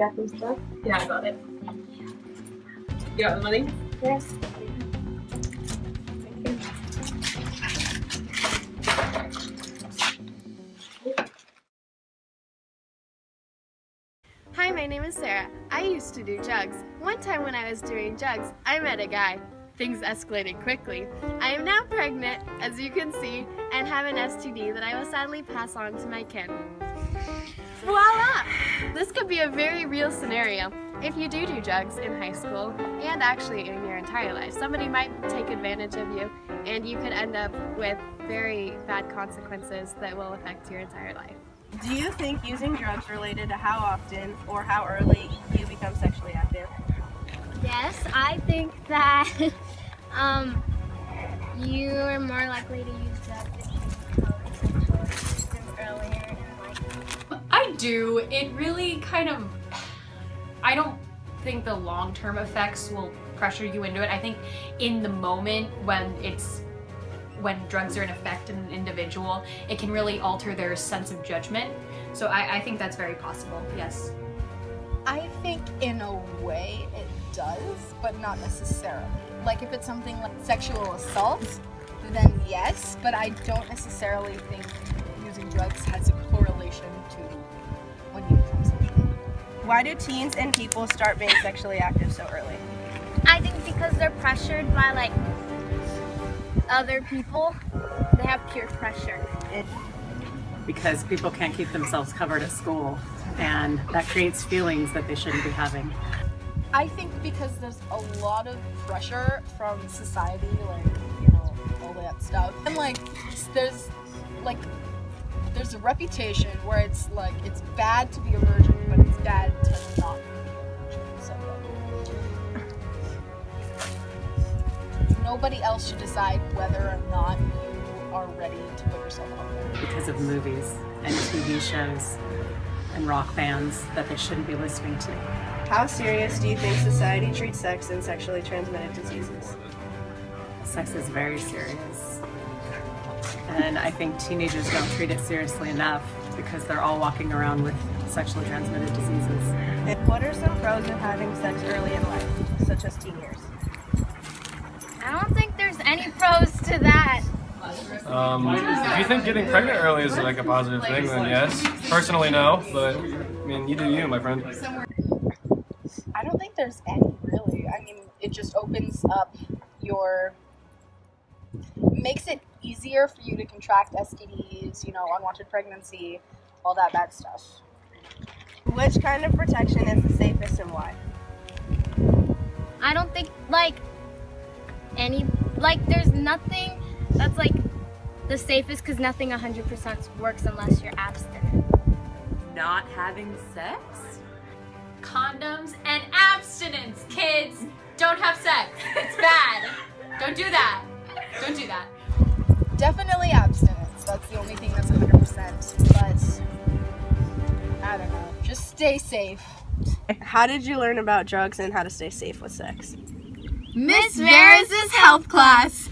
got some stuff? Yeah, I got it. You got the money? Yes. Hi, my name is Sarah. I used to do jugs. One time when I was doing jugs, I met a guy. Things escalated quickly. I am now pregnant, as you can see, and have an STD that I will sadly pass on to my kid. Voila! This could be a very real scenario. If you do jugs in high school, and actually in your entire life, somebody might take advantage of you, and you could end up with very bad consequences that will affect your entire life. Do you think using drugs related to how often or how early you become sexually active? Yes, I think that you are more likely to use drugs if you become sexually active earlier in life. I do. It really kind of, I don't think the long-term effects will pressure you into it. I think in the moment when drugs are in effect in an individual, it can really alter their sense of judgment. So I think that's very possible, yes. I think in a way it does, but not necessarily. Like if it's something like sexual assault, then yes, but I don't necessarily think using drugs has a correlation to when you become sexual. Why do teens and people start being sexually active so early? I think because they're pressured by like other people, they have peer pressure. Because people can't keep themselves covered at school, and that creates feelings that they shouldn't be having. I think because there's a lot of pressure from society, like, all that stuff. And there's a reputation where it's like, it's bad to be a virgin, but it's bad to not be a virgin. So nobody else should decide whether or not you are ready to put yourself out there. Because of movies and TV shows and rock bands that they shouldn't be listening to. How serious do you think society treats sex and sexually transmitted diseases? Sex is very serious. And I think teenagers don't treat it seriously enough because they're all walking around with sexually transmitted diseases. And what are some pros of having sex early in life, such as teen years? I don't think there's any pros to that. If you think getting pregnant early is like a positive thing, then yes. Personally, no, but I mean, you do you, my friend. I don't think there's any, really. I mean, it just opens up makes it easier for you to contract STDs, unwanted pregnancy, all that bad stuff. Which kind of protection is the safest and why? I don't think there's nothing that's the safest because nothing 100% works unless you're abstinent. Not having sex? Condoms and abstinence, kids! Don't have sex. It's bad. Don't do that. Don't do that. Definitely abstinence. That's the only thing that's 100%. But I don't know. Just stay safe. How did you learn about drugs and how to stay safe with sex? Miss Veras' health class.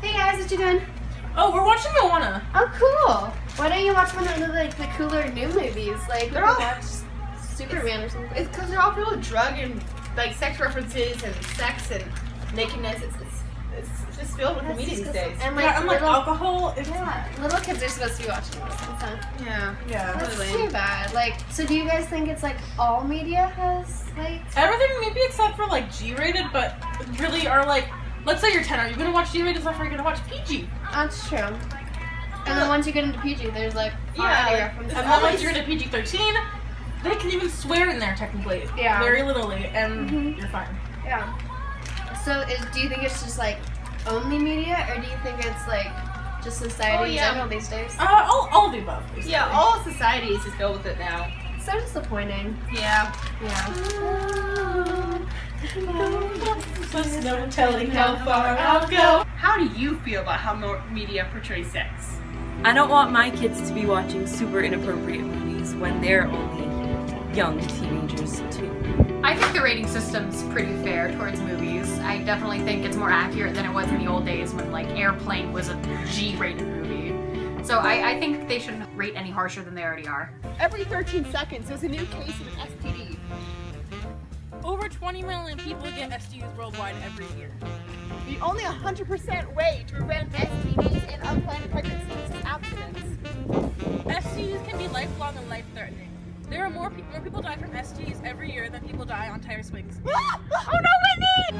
Hey guys, what you doing? Oh, we're watching Moana. Oh, cool. Why don't you watch one of the cooler new movies? Like, They're all- watch Superman or something. It's because they're all filled with drug and sex references and sex and nakedness. It's just filled with the media these days. And alcohol. Little kids are supposed to be watching this. So. Yeah. That's Totally. too bad. So do you guys think it's all media has Everything maybe except for G-rated, but really are let's say you're 10. Are you gonna watch G-rated stuff or are you gonna watch PG? That's true. And then once you get into PG, there's references. And then once you're into PG-13, they can even swear in there technically. Yeah. Very literally, and you're fine. Yeah. So do you think it's just only media, or do you think it's just society in general these days? All of the above. Basically. Yeah, all society is just filled with it now. It's so disappointing. Yeah. There's no telling how far I'll go. How do you feel about how media portrays sex? I don't want my kids to be watching super inappropriate movies when they're only young teenagers too. I think the rating system's pretty fair towards movies. I definitely think it's more accurate than it was in the old days when Airplane was a G-rated movie. So I think they shouldn't rate any harsher than they already are. Every 13 seconds, there's a new case of an STD. Over 20 million people get STDs worldwide every year. The only 100% way to prevent STDs and unplanned pregnancies is abstinence. STDs can be lifelong and life-threatening. There are more people die from STDs every year than people die on tire swings. Oh no, Whitney!